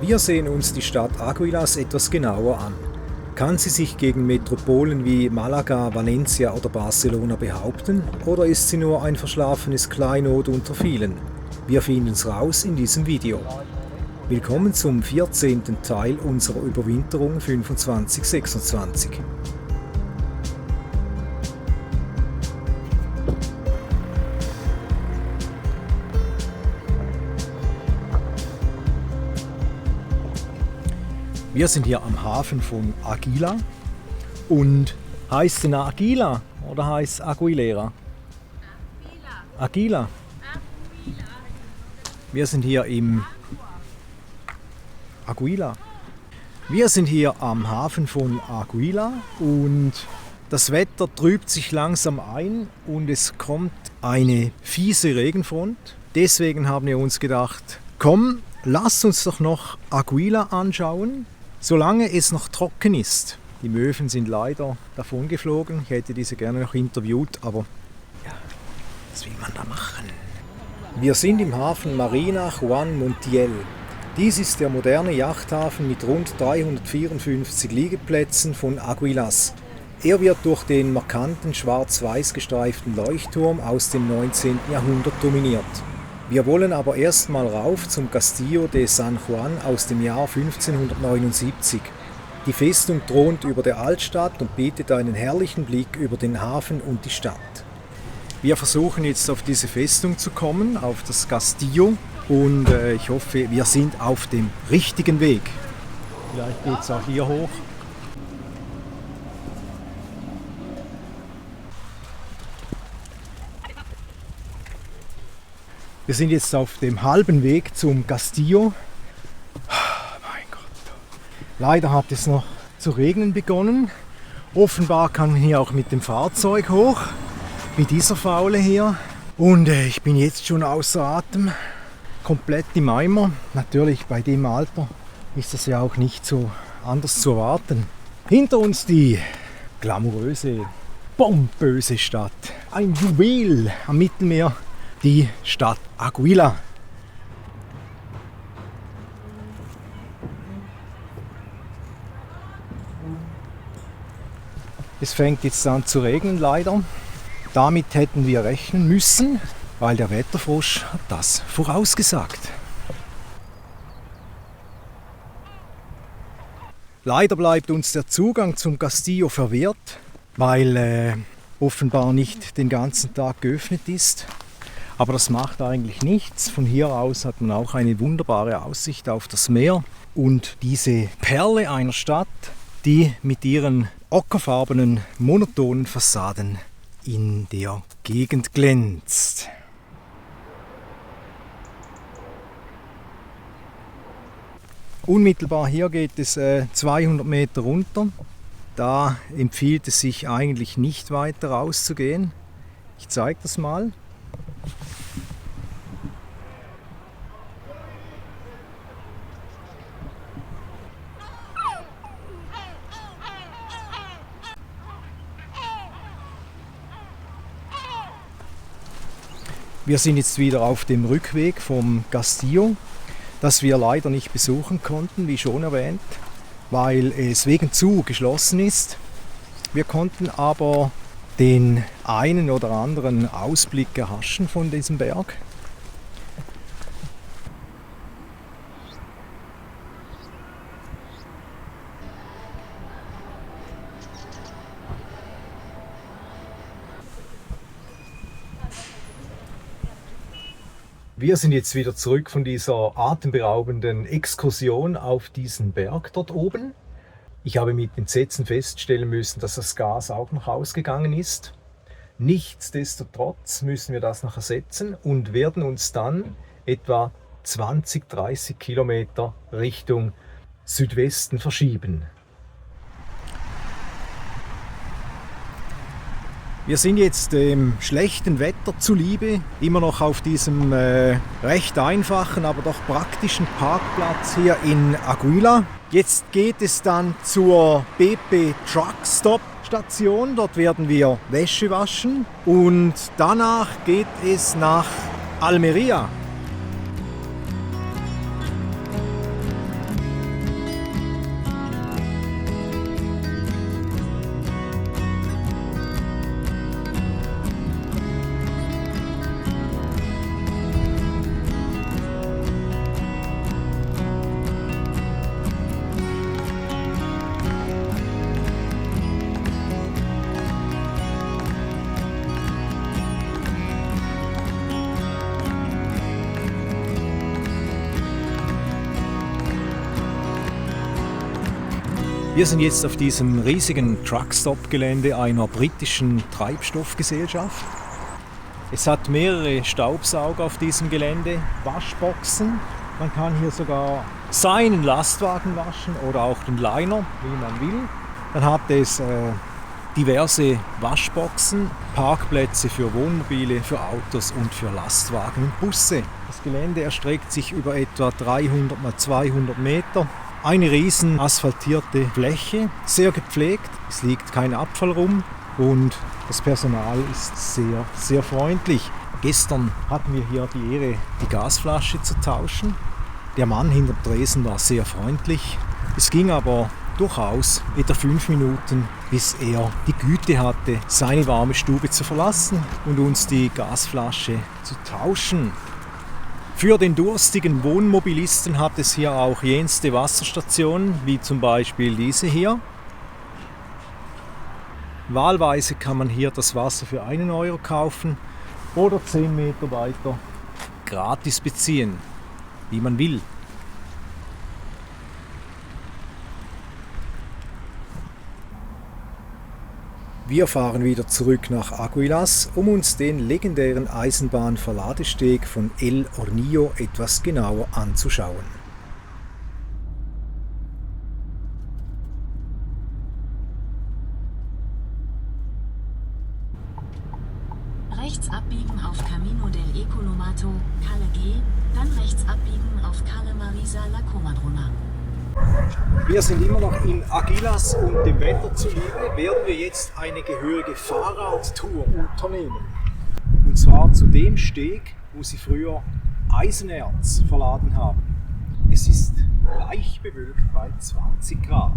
Wir sehen uns die Stadt Águilas etwas genauer an. Kann sie sich gegen Metropolen wie Malaga, Valencia oder Barcelona behaupten oder ist sie nur ein verschlafenes Kleinod unter vielen? Wir finden es raus in diesem Video. Willkommen zum 14. Teil unserer Überwinterung 25-26. Wir sind hier am Hafen von Águila und heißt es Águila oder heißt es Aguilera? Águila. Wir sind hier im Águila. Wir sind hier am Hafen von Águila und das Wetter trübt sich langsam ein und es kommt eine fiese Regenfront. Deswegen haben wir uns gedacht, komm, lass uns doch noch Águila anschauen, solange es noch trocken ist. Die Möwen sind leider davon geflogen. Ich hätte diese gerne noch interviewt, aber ja, was will man da machen? Wir sind im Hafen Marina Juan Montiel. Dies ist der moderne Yachthafen mit rund 354 Liegeplätzen von Águilas. Er wird durch den markanten schwarz-weiß gestreiften Leuchtturm aus dem 19. Jahrhundert dominiert. Wir wollen aber erstmal rauf zum Castillo de San Juan aus dem Jahr 1579. Die Festung thront über der Altstadt und bietet einen herrlichen Blick über den Hafen und die Stadt. Wir versuchen jetzt auf diese Festung zu kommen, auf das Castillo, und ich hoffe, wir sind auf dem richtigen Weg. Vielleicht geht es auch hier hoch. Wir sind jetzt auf dem halben Weg zum Castillo. Mein Gott. Leider hat es noch zu regnen begonnen. Offenbar kann man hier auch mit dem Fahrzeug hoch, wie dieser Faule hier. Und ich bin jetzt schon außer Atem, komplett im Eimer. Natürlich bei dem Alter ist das ja auch nicht so anders zu erwarten. Hinter uns die glamouröse, pompöse Stadt. Ein Juwel am Mittelmeer. Die Stadt Águila. Es fängt jetzt an zu regnen, leider. Damit hätten wir rechnen müssen, weil der Wetterfrosch hat das vorausgesagt. Leider bleibt uns der Zugang zum Castillo verwehrt, weil offenbar nicht den ganzen Tag geöffnet ist. Aber das macht eigentlich nichts. Von hier aus hat man auch eine wunderbare Aussicht auf das Meer und diese Perle einer Stadt, die mit ihren ockerfarbenen, monotonen Fassaden in der Gegend glänzt. Unmittelbar hier geht es 200 Meter runter. Da empfiehlt es sich eigentlich nicht weiter rauszugehen. Ich zeige das mal. Wir sind jetzt wieder auf dem Rückweg vom Castillo, das wir leider nicht besuchen konnten, wie schon erwähnt, weil es wegen zu geschlossen ist. Wir konnten aber den einen oder anderen Ausblick erhaschen von diesem Berg. Wir sind jetzt wieder zurück von dieser atemberaubenden Exkursion auf diesen Berg dort oben. Ich habe mit Entsetzen feststellen müssen, dass das Gas auch noch ausgegangen ist. Nichtsdestotrotz müssen wir das noch ersetzen und werden uns dann etwa 20-30 Kilometer Richtung Südwesten verschieben. Wir sind jetzt dem schlechten Wetter zuliebe immer noch auf diesem recht einfachen, aber doch praktischen Parkplatz hier in Águila. Jetzt geht es dann zur BP Truck Stop Station. Dort werden wir Wäsche waschen und danach geht es nach Almería. Wir sind jetzt auf diesem riesigen Truckstop-Gelände einer britischen Treibstoffgesellschaft. Es hat mehrere Staubsauger auf diesem Gelände, Waschboxen. Man kann hier sogar seinen Lastwagen waschen oder auch den Liner, wie man will. Dann hat es diverse Waschboxen, Parkplätze für Wohnmobile, für Autos und für Lastwagen und Busse. Das Gelände erstreckt sich über etwa 300 x 200 Meter. Eine riesen asphaltierte Fläche, sehr gepflegt, es liegt kein Abfall rum und das Personal ist sehr, sehr freundlich. Gestern hatten wir hier die Ehre, die Gasflasche zu tauschen. Der Mann hinter dem Tresen war sehr freundlich. Es ging aber durchaus etwa 5 Minuten, bis er die Güte hatte, seine warme Stube zu verlassen und uns die Gasflasche zu tauschen. Für den durstigen Wohnmobilisten hat es hier auch jenste Wasserstationen, wie zum Beispiel diese hier. Wahlweise kann man hier das Wasser für 1 Euro kaufen oder 10 Meter weiter gratis beziehen, wie man will. Wir fahren wieder zurück nach Águilas, um uns den legendären Eisenbahnverladesteg von El Hornillo etwas genauer anzuschauen. Rechts abbiegen auf Camino del Economato, Calle G, dann rechts abbiegen auf Calle Marisa La Comadrona. Wir sind immer noch in Águilas und dem Wetter zuliebe werden wir jetzt eine gehörige Fahrradtour unternehmen. Und zwar zu dem Steg, wo sie früher Eisenerz verladen haben. Es ist leicht bewölkt bei 20 Grad.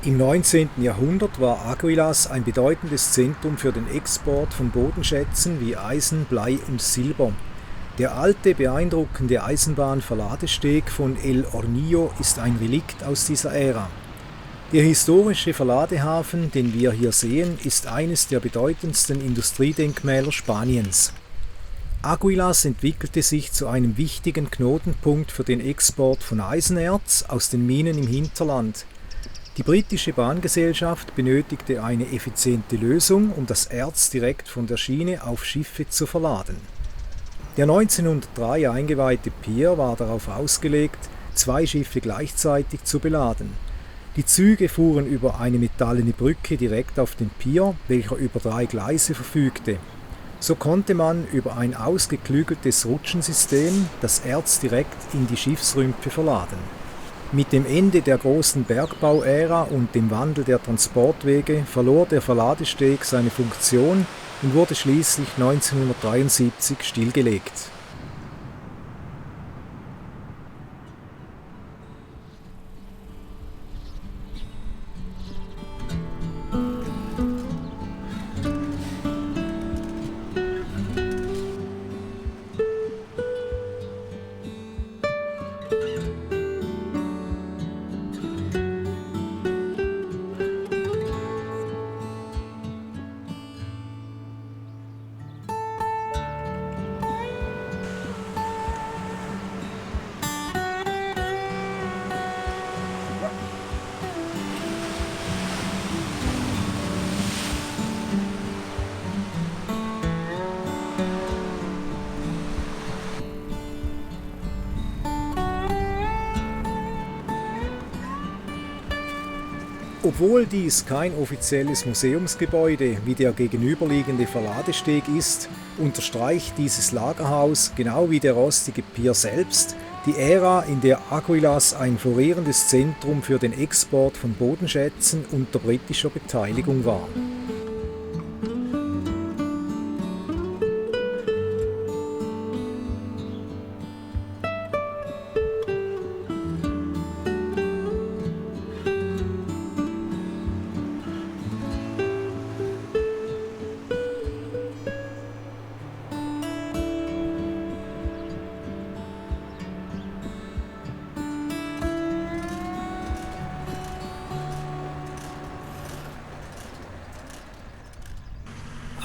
Im 19. Jahrhundert war Águilas ein bedeutendes Zentrum für den Export von Bodenschätzen wie Eisen, Blei und Silber. Der alte, beeindruckende Eisenbahnverladesteg von El Hornillo ist ein Relikt aus dieser Ära. Der historische Verladehafen, den wir hier sehen, ist eines der bedeutendsten Industriedenkmäler Spaniens. Águilas entwickelte sich zu einem wichtigen Knotenpunkt für den Export von Eisenerz aus den Minen im Hinterland. Die britische Bahngesellschaft benötigte eine effiziente Lösung, um das Erz direkt von der Schiene auf Schiffe zu verladen. Der 1903 eingeweihte Pier war darauf ausgelegt, 2 Schiffe gleichzeitig zu beladen. Die Züge fuhren über eine metallene Brücke direkt auf den Pier, welcher über 3 Gleise verfügte. So konnte man über ein ausgeklügeltes Rutschensystem das Erz direkt in die Schiffsrümpfe verladen. Mit dem Ende der großen Bergbauära und dem Wandel der Transportwege verlor der Verladesteg seine Funktion und wurde schließlich 1973 stillgelegt. Obwohl dies kein offizielles Museumsgebäude wie der gegenüberliegende Verladesteg ist, unterstreicht dieses Lagerhaus, genau wie der rostige Pier selbst, die Ära, in der Águilas ein florierendes Zentrum für den Export von Bodenschätzen unter britischer Beteiligung war.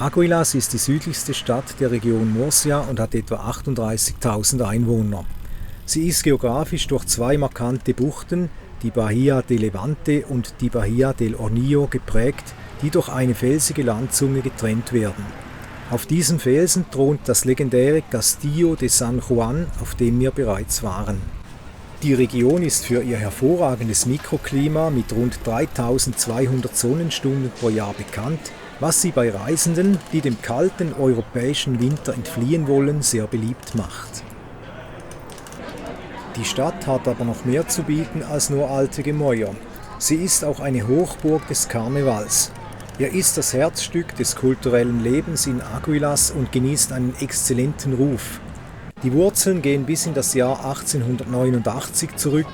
Águilas ist die südlichste Stadt der Region Murcia und hat etwa 38.000 Einwohner. Sie ist geografisch durch zwei markante Buchten, die Bahía de Levante und die Bahía del Hornillo, geprägt, die durch eine felsige Landzunge getrennt werden. Auf diesem Felsen thront das legendäre Castillo de San Juan, auf dem wir bereits waren. Die Region ist für ihr hervorragendes Mikroklima mit rund 3200 Sonnenstunden pro Jahr bekannt, was sie bei Reisenden, die dem kalten europäischen Winter entfliehen wollen, sehr beliebt macht. Die Stadt hat aber noch mehr zu bieten als nur alte Gemäuer. Sie ist auch eine Hochburg des Karnevals. Er ist das Herzstück des kulturellen Lebens in Águilas und genießt einen exzellenten Ruf. Die Wurzeln gehen bis in das Jahr 1889 zurück,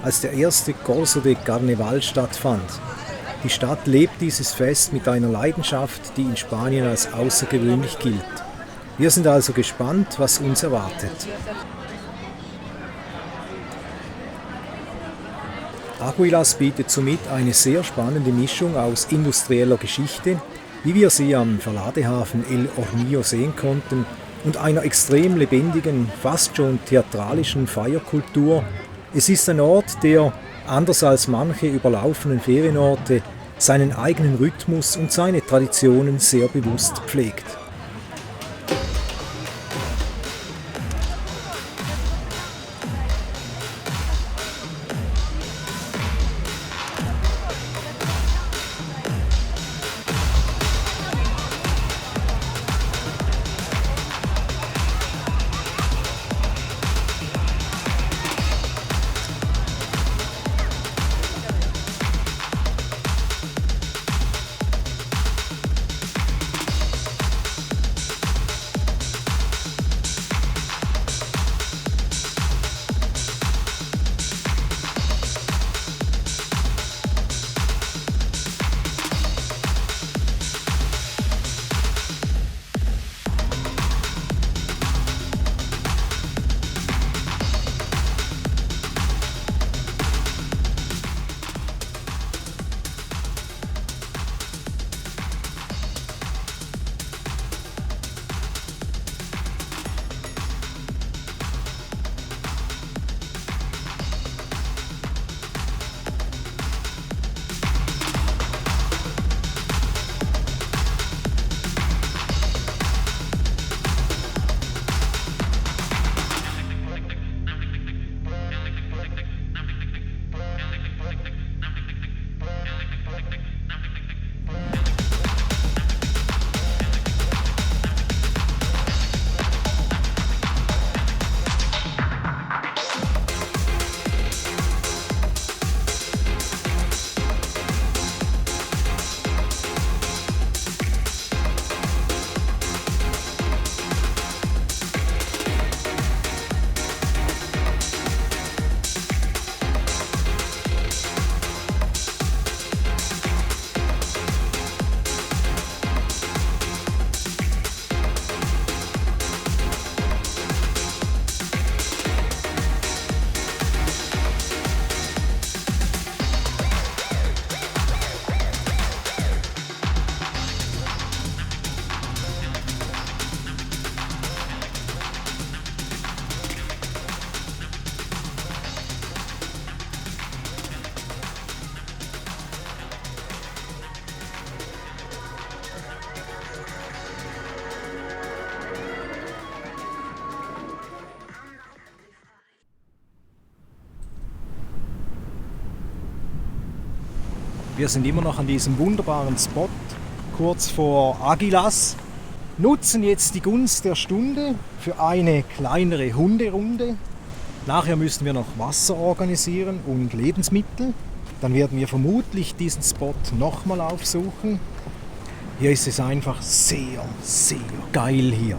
als der erste Corso de Carnaval stattfand. Die Stadt lebt dieses Fest mit einer Leidenschaft, die in Spanien als außergewöhnlich gilt. Wir sind also gespannt, was uns erwartet. Águilas bietet somit eine sehr spannende Mischung aus industrieller Geschichte, wie wir sie am Verladehafen El Hornillo sehen konnten, und einer extrem lebendigen, fast schon theatralischen Feierkultur. Es ist ein Ort, der, anders als manche überlaufenden Ferienorte, seinen eigenen Rhythmus und seine Traditionen sehr bewusst pflegt. Wir sind immer noch an diesem wunderbaren Spot, kurz vor Águilas, nutzen jetzt die Gunst der Stunde für eine kleinere Hunderunde. Nachher müssen wir noch Wasser organisieren und Lebensmittel. Dann werden wir vermutlich diesen Spot nochmal aufsuchen. Hier ist es einfach sehr, sehr geil hier.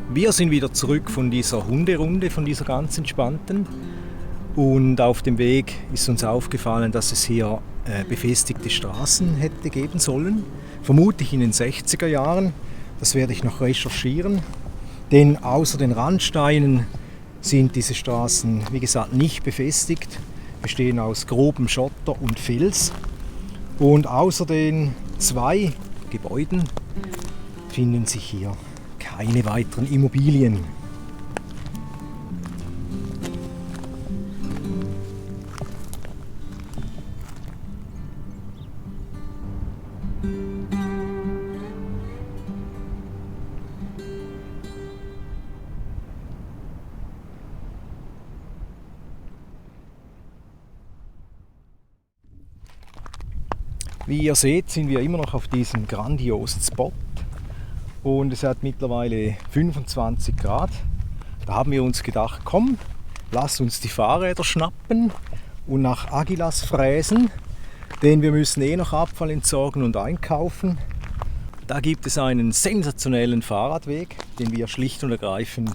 Wir sind wieder zurück von dieser Hunderunde, von dieser ganz entspannten. Und auf dem Weg ist uns aufgefallen, dass es hier befestigte Straßen hätte geben sollen. Vermutlich in den 60er Jahren. Das werde ich noch recherchieren. Denn außer den Randsteinen sind diese Straßen, wie gesagt, nicht befestigt. Bestehen aus grobem Schotter und Fels. Und außer den 2 Gebäuden finden sich hier keine weiteren Immobilien. Wie ihr seht, sind wir immer noch auf diesem grandiosen Spot. Und es hat mittlerweile 25 Grad. Da haben wir uns gedacht, komm, lass uns die Fahrräder schnappen und nach Agilas fräsen, denn wir müssen noch Abfall entsorgen und einkaufen. Da gibt es einen sensationellen Fahrradweg, den wir schlicht und ergreifend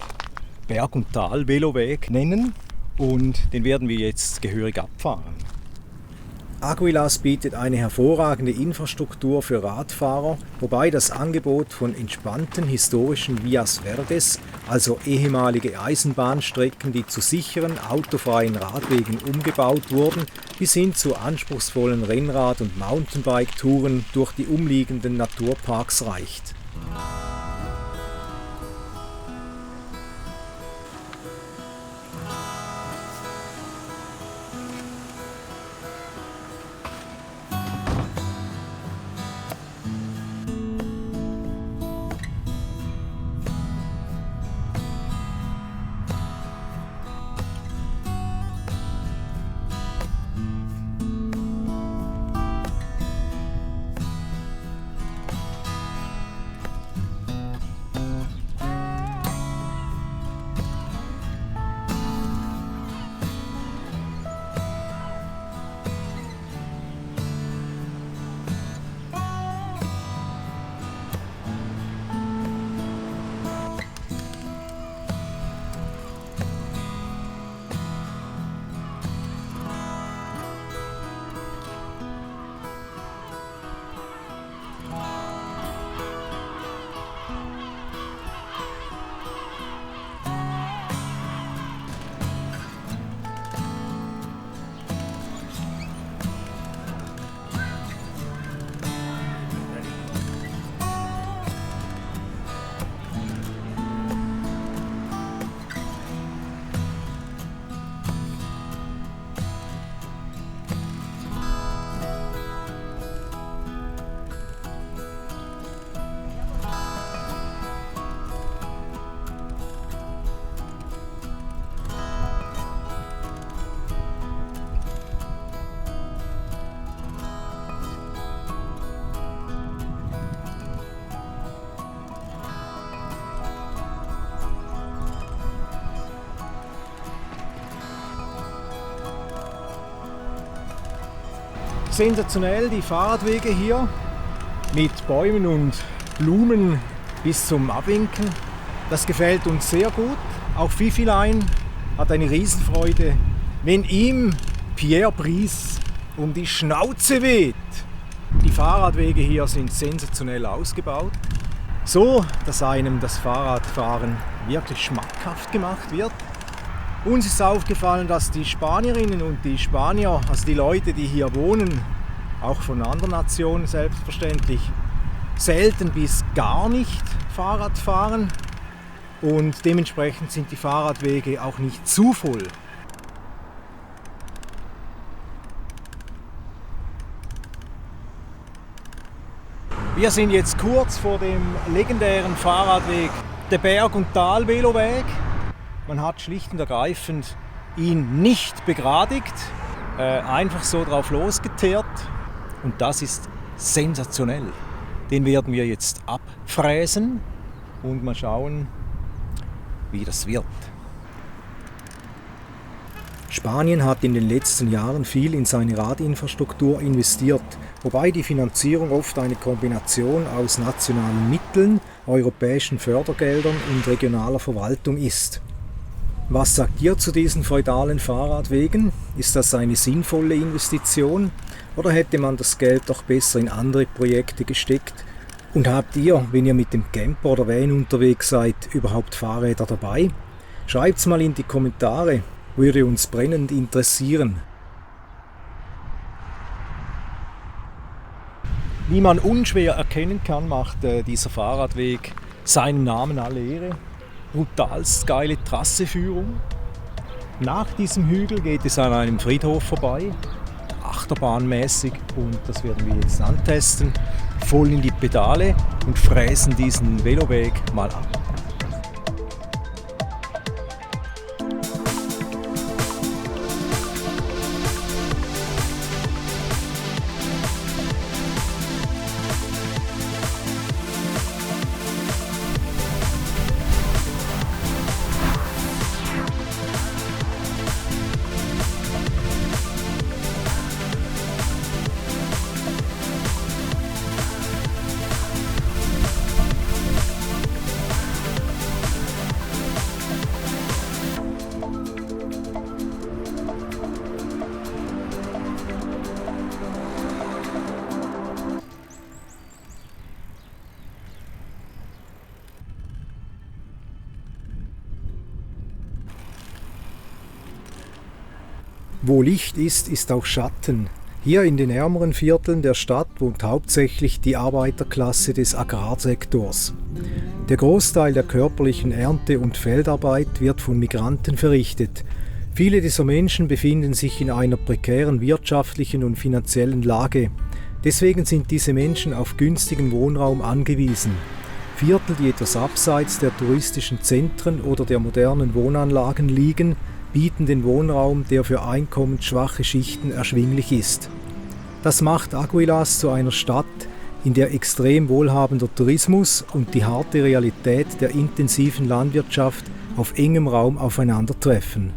Berg- und Tal-Veloweg nennen, und den werden wir jetzt gehörig abfahren. Aguilas bietet eine hervorragende Infrastruktur für Radfahrer, wobei das Angebot von entspannten historischen Vías Verdes, also ehemalige Eisenbahnstrecken, die zu sicheren, autofreien Radwegen umgebaut wurden, bis hin zu anspruchsvollen Rennrad- und Mountainbike-Touren durch die umliegenden Naturparks reicht. Sensationell die Fahrradwege hier mit Bäumen und Blumen bis zum Abwinken. Das gefällt uns sehr gut. Auch Fifilein hat eine Riesenfreude, wenn ihm Pierre Brice um die Schnauze weht. Die Fahrradwege hier sind sensationell ausgebaut. so dass einem das Fahrradfahren wirklich schmackhaft gemacht wird. Uns ist aufgefallen, dass die Spanierinnen und die Spanier, also die Leute, die hier wohnen, auch von anderen Nationen selbstverständlich, selten bis gar nicht Fahrrad fahren und dementsprechend sind die Fahrradwege auch nicht zu voll. Wir sind jetzt kurz vor dem legendären Fahrradweg, der Berg- und Tal-Veloweg. Man hat schlicht und ergreifend ihn nicht begradigt, einfach so drauf losgeteert und das ist sensationell. Den werden wir jetzt abfräsen und mal schauen, wie das wird. Spanien hat in den letzten Jahren viel in seine Radinfrastruktur investiert, wobei die Finanzierung oft eine Kombination aus nationalen Mitteln, europäischen Fördergeldern und regionaler Verwaltung ist. Was sagt ihr zu diesen feudalen Fahrradwegen? Ist das eine sinnvolle Investition oder hätte man das Geld doch besser in andere Projekte gesteckt? Und habt ihr, wenn ihr mit dem Camper oder Van unterwegs seid, überhaupt Fahrräder dabei? Schreibt's mal in die Kommentare, würde uns brennend interessieren. Wie man unschwer erkennen kann, macht dieser Fahrradweg seinem Namen alle Ehre. Brutalst geile Trasseführung. Nach diesem Hügel geht es an einem Friedhof vorbei, achterbahnmäßig, und das werden wir jetzt antesten. Voll in die Pedale und fräsen diesen Veloweg mal ab. Wo Licht ist, ist auch Schatten. Hier in den ärmeren Vierteln der Stadt wohnt hauptsächlich die Arbeiterklasse des Agrarsektors. Der Großteil der körperlichen Ernte- und Feldarbeit wird von Migranten verrichtet. Viele dieser Menschen befinden sich in einer prekären wirtschaftlichen und finanziellen Lage. Deswegen sind diese Menschen auf günstigen Wohnraum angewiesen. Viertel, die etwas abseits der touristischen Zentren oder der modernen Wohnanlagen liegen, bieten den Wohnraum, der für einkommensschwache Schichten erschwinglich ist. Das macht Águilas zu einer Stadt, in der extrem wohlhabender Tourismus und die harte Realität der intensiven Landwirtschaft auf engem Raum aufeinandertreffen.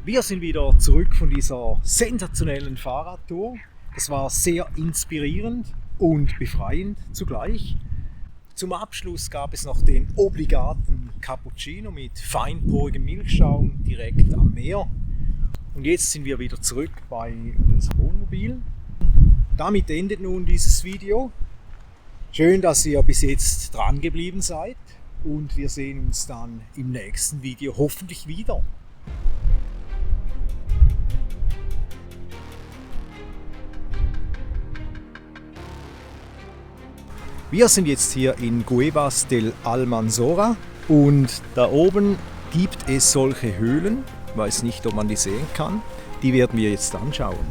Wir sind wieder zurück von dieser sensationellen Fahrradtour. Das war sehr inspirierend und befreiend zugleich. Zum Abschluss gab es noch den obligaten Cappuccino mit feinporigem Milchschaum direkt am Meer. Und jetzt sind wir wieder zurück bei unserem Wohnmobil. Damit endet nun dieses Video. Schön, dass ihr bis jetzt dran geblieben seid und wir sehen uns dann im nächsten Video hoffentlich wieder. Wir sind jetzt hier in Cuevas del Almanzora und da oben gibt es solche Höhlen, ich weiß nicht, ob man die sehen kann, die werden wir jetzt anschauen.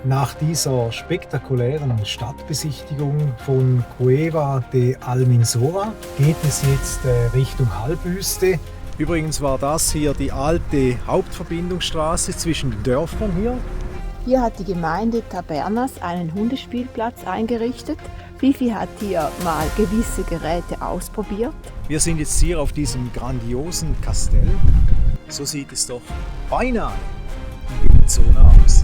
Nach dieser spektakulären Stadtbesichtigung von Cueva de Almanzora geht es jetzt Richtung Halbwüste Übrigens war das hier die alte Hauptverbindungsstraße zwischen den Dörfern hier. Hier hat die Gemeinde Tabernas einen Hundespielplatz eingerichtet. Fifi hat hier mal gewisse Geräte ausprobiert. Wir sind jetzt hier auf diesem grandiosen Kastell. So sieht es doch beinahe in der Zone aus.